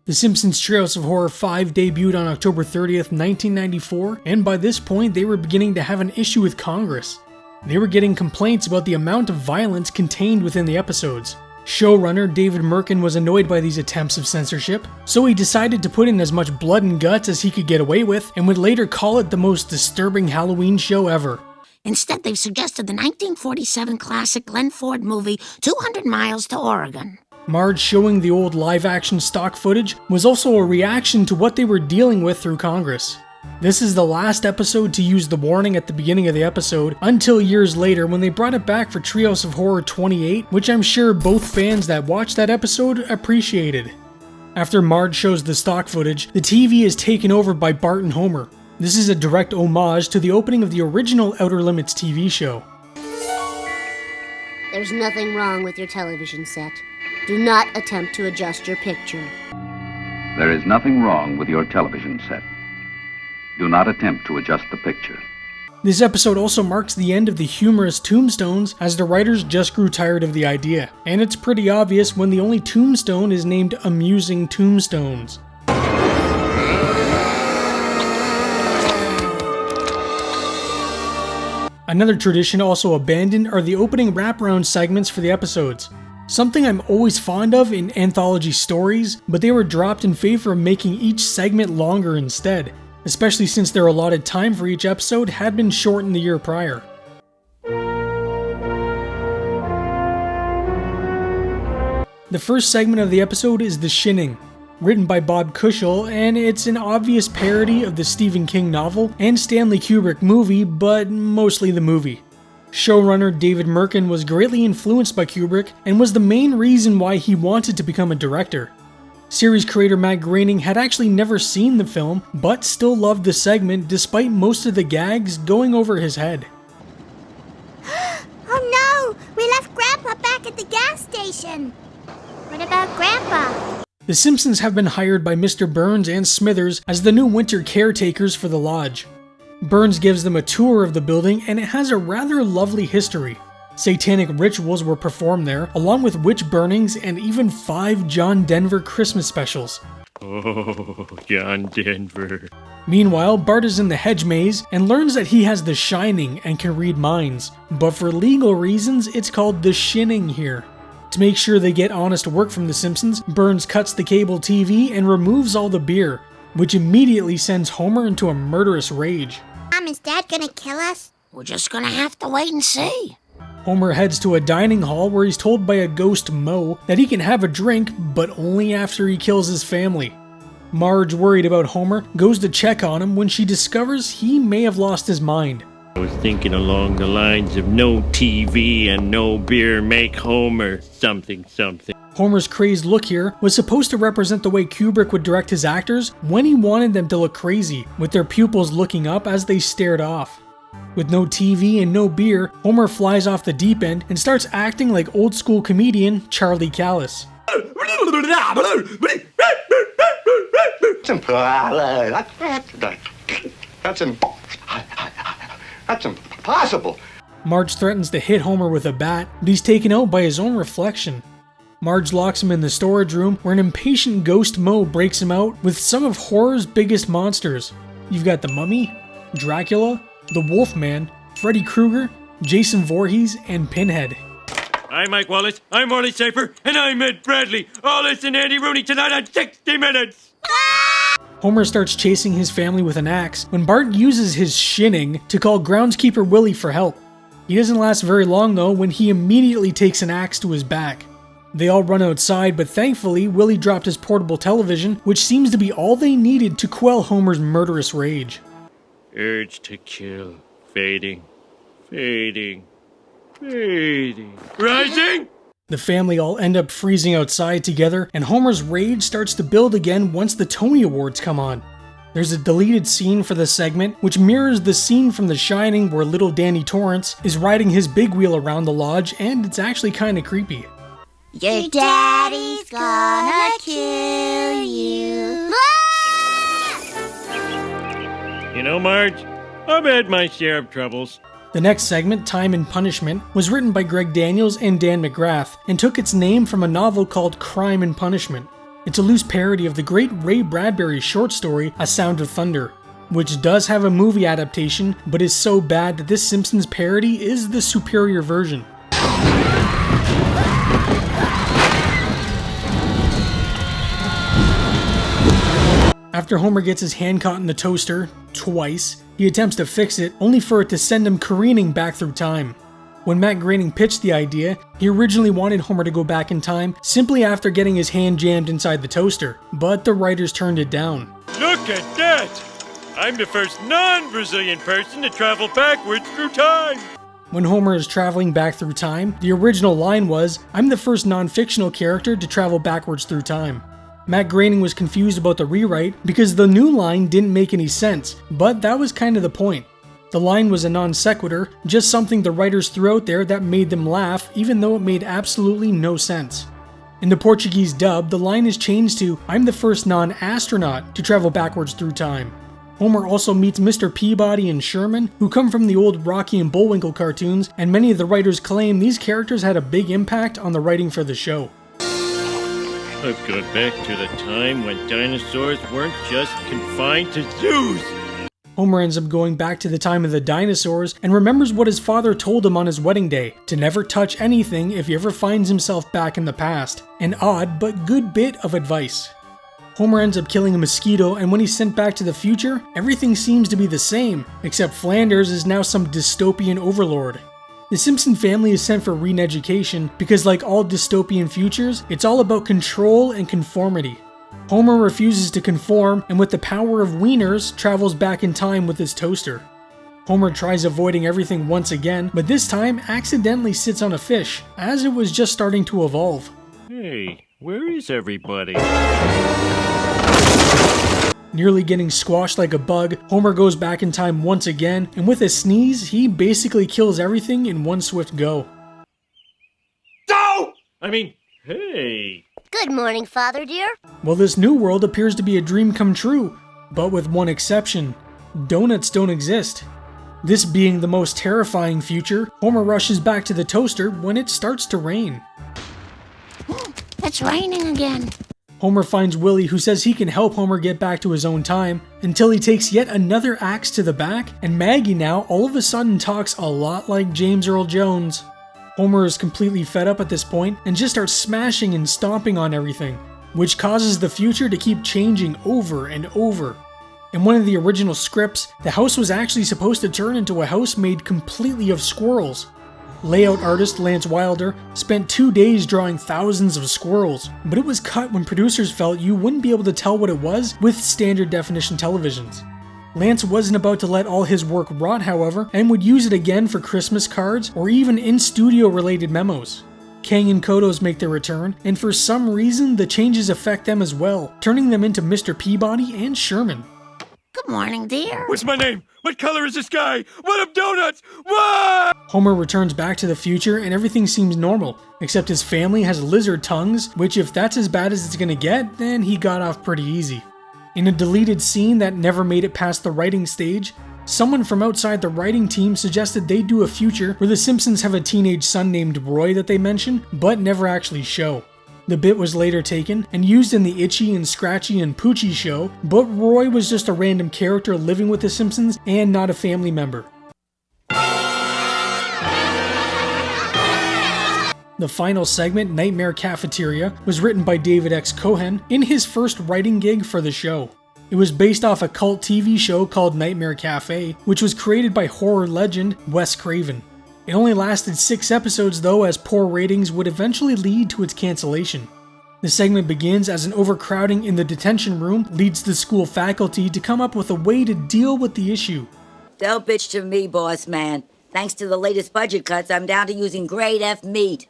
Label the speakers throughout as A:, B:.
A: The Simpsons Treehouse of Horror 5 debuted on October 30th, 1994, and by this point they were beginning to have an issue with Congress. They were getting complaints about the amount of violence contained within the episodes. Showrunner David Merkin was annoyed by these attempts of censorship, so he decided to put in as much blood and guts as he could get away with, and would later call it the most disturbing Halloween show ever.
B: Instead, they've suggested the 1947 classic Glenn Ford movie, 200 Miles to Oregon.
A: Marge showing the old live-action stock footage was also a reaction to what they were dealing with through Congress. This is the last episode to use the warning at the beginning of the episode, until years later when they brought it back for Treehouse of Horror 28, which I'm sure both fans that watched that episode appreciated. After Marge shows the stock footage, the TV is taken over by Bart and Homer. This is a direct homage to the opening of the original Outer Limits TV show.
C: There's nothing wrong with your television set. Do not attempt to adjust your picture.
D: There is nothing wrong with your television set. Do not attempt to adjust the picture.
A: This episode also marks the end of the humorous tombstones, as the writers just grew tired of the idea. And it's pretty obvious when the only tombstone is named Amusing Tombstones. Another tradition also abandoned are the opening wraparound segments for the episodes. Something I'm always fond of in anthology stories, but they were dropped in favor of making each segment longer instead, especially since their allotted time for each episode had been shortened the year prior. The first segment of the episode is The Shinning, written by Bob Cushel, and it's an obvious parody of the Stephen King novel and Stanley Kubrick movie, but mostly the movie. Showrunner David Merkin was greatly influenced by Kubrick and was the main reason why he wanted to become a director. Series creator Matt Groening had actually never seen the film, but still loved the segment despite most of the gags going over his head.
E: Oh no! We left Grandpa back at the gas station! What about Grandpa?
A: The Simpsons have been hired by Mr. Burns and Smithers as the new winter caretakers for the lodge. Burns gives them a tour of the building, and it has a rather lovely history. Satanic rituals were performed there, along with witch burnings and even 5 John Denver Christmas specials.
F: Oh, John Denver.
A: Meanwhile, Bart is in the hedge maze and learns that he has the Shining and can read minds, but for legal reasons it's called the Shinning here. To make sure they get honest work from The Simpsons, Burns cuts the cable TV and removes all the beer, which immediately sends Homer into a murderous rage.
E: Mom, is Dad gonna kill us?
B: We're just gonna have to wait and see.
A: Homer heads to a dining hall where he's told by a ghost Moe that he can have a drink, but only after he kills his family. Marge, worried about Homer, goes to check on him when she discovers he may have lost his mind.
F: I was thinking along the lines of no TV and no beer make Homer something something.
A: Homer's crazed look here was supposed to represent the way Kubrick would direct his actors when he wanted them to look crazy, with their pupils looking up as they stared off. With no TV and no beer, Homer flies off the deep end and starts acting like old school comedian Charlie Callis.
G: That's impossible.
A: Marge threatens to hit Homer with a bat, but he's taken out by his own reflection. Marge locks him in the storage room where an impatient ghost Moe breaks him out with some of horror's biggest monsters. You've got the Mummy, Dracula, the Wolfman, Freddy Krueger, Jason Voorhees, and Pinhead.
F: I'm Mike Wallace, I'm Wally Schaefer, and I'm Ed Bradley. All this and Andy Rooney tonight on 60 Minutes.
A: Homer starts chasing his family with an axe when Bart uses his Shinning to call groundskeeper Willie for help. He doesn't last very long though when he immediately takes an axe to his back. They all run outside, but thankfully Willie dropped his portable television, which seems to be all they needed to quell Homer's murderous rage.
F: Urge to kill, fading, fading, fading, rising!
A: The family all end up freezing outside together, and Homer's rage starts to build again once the Tony Awards come on. There's a deleted scene for the segment, which mirrors the scene from The Shining where little Danny Torrance is riding his big wheel around the lodge, and it's actually kinda creepy.
E: Your daddy's gonna kill you.
F: You know, Marge, I've had my share of troubles.
A: The next segment, Time and Punishment, was written by Greg Daniels and Dan McGrath, and took its name from a novel called Crime and Punishment. It's a loose parody of the great Ray Bradbury short story A Sound of Thunder, which does have a movie adaptation, but is so bad that this Simpsons parody is the superior version. After Homer gets his hand caught in the toaster, twice, he attempts to fix it, only for it to send him careening back through time. When Matt Groening pitched the idea, he originally wanted Homer to go back in time simply after getting his hand jammed inside the toaster, but the writers turned it down.
F: Look at that! I'm the first non-Brazilian person to travel backwards through time!
A: When Homer is traveling back through time, the original line was, "I'm the first non-fictional character to travel backwards through time." Matt Groening was confused about the rewrite because the new line didn't make any sense, but that was kind of the point. The line was a non sequitur, just something the writers threw out there that made them laugh even though it made absolutely no sense. In the Portuguese dub, the line is changed to, "I'm the first non-astronaut to travel backwards through time." Homer also meets Mr. Peabody and Sherman, who come from the old Rocky and Bullwinkle cartoons, and many of the writers claim these characters had a big impact on the writing for the show.
F: I've gone back to the time when dinosaurs weren't just confined to zoos.
A: Homer ends up going back to the time of the dinosaurs and remembers what his father told him on his wedding day, to never touch anything if he ever finds himself back in the past. An odd but good bit of advice. Homer ends up killing a mosquito, and when he's sent back to the future, everything seems to be the same, except Flanders is now some dystopian overlord. The Simpson family is sent for re-education because, like all dystopian futures, it's all about control and conformity. Homer refuses to conform, and with the power of wieners, travels back in time with his toaster. Homer tries avoiding everything once again, but this time accidentally sits on a fish, as it was just starting to evolve.
F: Hey, where is everybody?
A: Nearly getting squashed like a bug, Homer goes back in time once again, and with a sneeze, he basically kills everything in one swift go.
G: No!
F: Hey!
C: Good morning, Father dear.
A: Well, this new world appears to be a dream come true, but with one exception. Donuts don't exist. This being the most terrifying future, Homer rushes back to the toaster when it starts to rain.
B: It's raining again.
A: Homer finds Willie, who says he can help Homer get back to his own time, until he takes yet another axe to the back, and Maggie now all of a sudden talks a lot like James Earl Jones. Homer is completely fed up at this point and just starts smashing and stomping on everything, which causes the future to keep changing over and over. In one of the original scripts, the house was actually supposed to turn into a house made completely of squirrels. Layout artist Lance Wilder spent 2 days drawing thousands of squirrels, but it was cut when producers felt you wouldn't be able to tell what it was with standard definition televisions. Lance wasn't about to let all his work rot, however, and would use it again for Christmas cards or even in-studio related memos. Kang and Kodos make their return, and for some reason the changes affect them as well, turning them into Mr. Peabody and Sherman.
B: Good morning, dear.
F: What's my name? What color is the sky? What up, donuts? What?
A: Homer returns back to the future and everything seems normal, except his family has lizard tongues, which if that's as bad as it's gonna get, then he got off pretty easy. In a deleted scene that never made it past the writing stage, someone from outside the writing team suggested they do a future where the Simpsons have a teenage son named Roy that they mention, but never actually show. The bit was later taken and used in the Itchy and Scratchy and Poochie show, but Roy was just a random character living with the Simpsons and not a family member. The final segment, Nightmare Cafeteria, was written by David X. Cohen in his first writing gig for the show. It was based off a cult TV show called Nightmare Cafe, which was created by horror legend Wes Craven. It only lasted 6 episodes though, as poor ratings would eventually lead to its cancellation. The segment begins as an overcrowding in the detention room leads the school faculty to come up with a way to deal with the issue.
H: Don't bitch to me, boss man. Thanks to the latest budget cuts, I'm down to using grade F meat.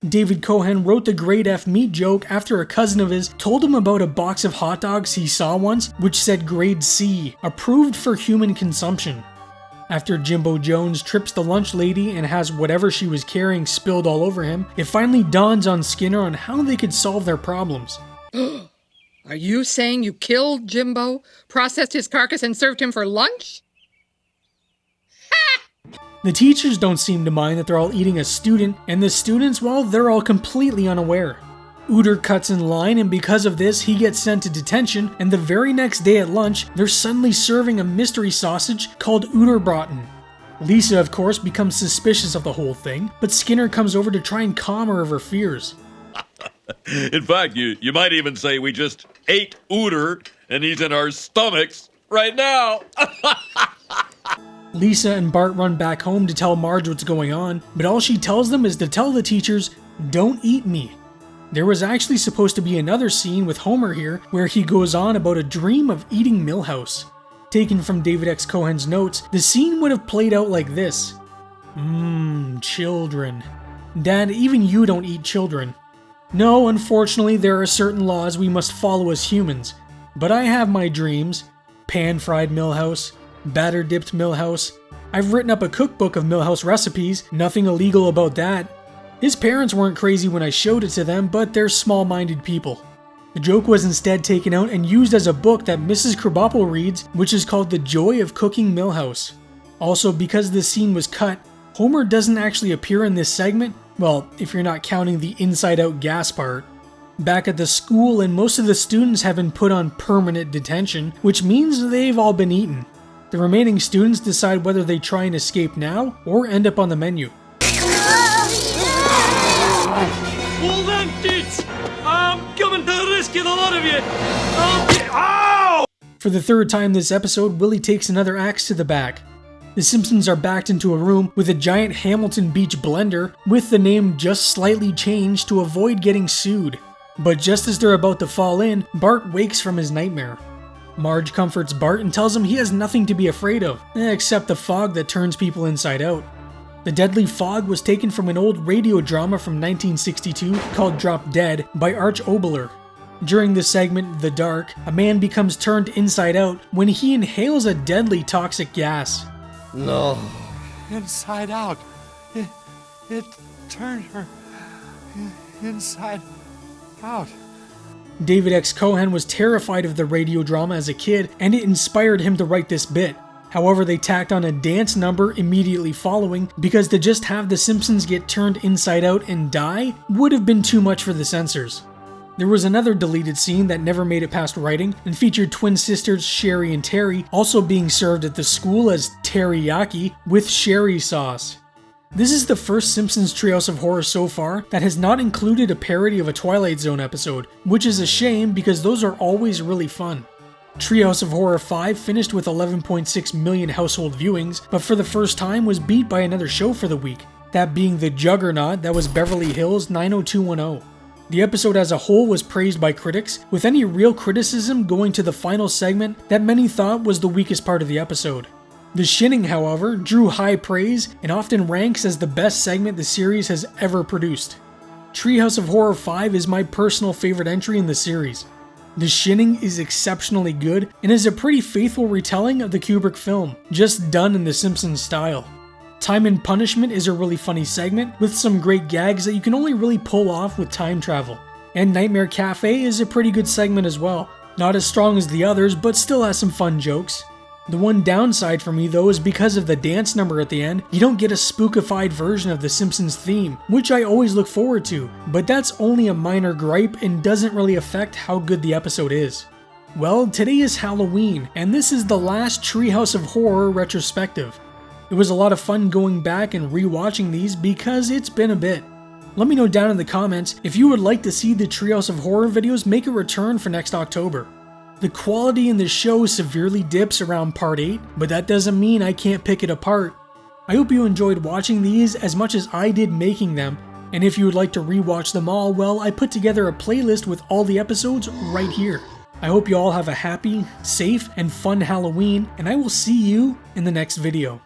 A: David Cohen wrote the grade F meat joke after a cousin of his told him about a box of hot dogs he saw once which said grade C, approved for human consumption. After Jimbo Jones trips the lunch lady and has whatever she was carrying spilled all over him, it finally dawns on Skinner on how they could solve their problems.
I: Are you saying you killed Jimbo, processed his carcass, and served him for lunch?
A: The teachers don't seem to mind that they're all eating a student, and the students, well, they're all completely unaware. Uter cuts in line, and because of this, he gets sent to detention, and the very next day at lunch, they're suddenly serving a mystery sausage called Uterbraten. Lisa, of course, becomes suspicious of the whole thing, but Skinner comes over to try and calm her of her fears.
G: In fact, you might even say we just ate Uter and he's in our stomachs right now.
A: Lisa and Bart run back home to tell Marge what's going on, but all she tells them is to tell the teachers, "Don't eat me." There was actually supposed to be another scene with Homer here where he goes on about a dream of eating Milhouse. Taken from David X. Cohen's notes, the scene would have played out like this. Children. Dad, even you don't eat children. No, unfortunately, there are certain laws we must follow as humans. But I have my dreams. Pan-fried Milhouse, batter-dipped Milhouse. I've written up a cookbook of Milhouse recipes, nothing illegal about that. His parents weren't crazy when I showed it to them, but they're small-minded people. The joke was instead taken out and used as a book that Mrs. Krabappel reads, which is called The Joy of Cooking Milhouse. Also, because this scene was cut, Homer doesn't actually appear in this segment, well, if you're not counting the inside-out gas part. Back at the school, and most of the students have been put on permanent detention, which means they've all been eaten. The remaining students decide whether they try and escape now, or end up on the menu.
G: Hold on, kids! I'm coming to rescue the lot of you! Ow!
A: For the third time this episode, Willie takes another axe to the back. The Simpsons are backed into a room with a giant Hamilton Beach blender with the name just slightly changed to avoid getting sued. But just as they're about to fall in, Bart wakes from his nightmare. Marge comforts Bart and tells him he has nothing to be afraid of, except the fog that turns people inside out. The deadly fog was taken from an old radio drama from 1962 called Drop Dead by Arch Oboler. During the segment The Dark, a man becomes turned inside out when he inhales a deadly toxic gas.
J: No. Inside out. It turned her inside out.
A: David X. Cohen was terrified of the radio drama as a kid, and it inspired him to write this bit. However, they tacked on a dance number immediately following because to just have the Simpsons get turned inside out and die would have been too much for the censors. There was another deleted scene that never made it past writing and featured twin sisters Sherry and Terry also being served at the school as teriyaki with sherry sauce. This is the first Simpsons Treehouse of Horror so far that has not included a parody of a Twilight Zone episode, which is a shame because those are always really fun. Treehouse of Horror 5 finished with 11.6 million household viewings, but for the first time was beat by another show for the week, that being the juggernaut that was Beverly Hills 90210. The episode as a whole was praised by critics, with any real criticism going to the final segment that many thought was the weakest part of the episode. The Shinning, however, drew high praise and often ranks as the best segment the series has ever produced. Treehouse of Horror 5 is my personal favorite entry in the series. The Shinning is exceptionally good and is a pretty faithful retelling of the Kubrick film, just done in the Simpsons style. Time and Punishment is a really funny segment with some great gags that you can only really pull off with time travel. And Nightmare Cafe is a pretty good segment as well. Not as strong as the others, but still has some fun jokes. The one downside for me though is because of the dance number at the end, you don't get a spookified version of the Simpsons theme, which I always look forward to, but that's only a minor gripe and doesn't really affect how good the episode is. Well, today is Halloween, and this is the last Treehouse of Horror retrospective. It was a lot of fun going back and rewatching these because it's been a bit. Let me know down in the comments if you would like to see the Treehouse of Horror videos make a return for next October. The quality in the show severely dips around part 8, but that doesn't mean I can't pick it apart. I hope you enjoyed watching these as much as I did making them, and if you would like to rewatch them all, well, I put together a playlist with all the episodes right here. I hope you all have a happy, safe, and fun Halloween, and I will see you in the next video.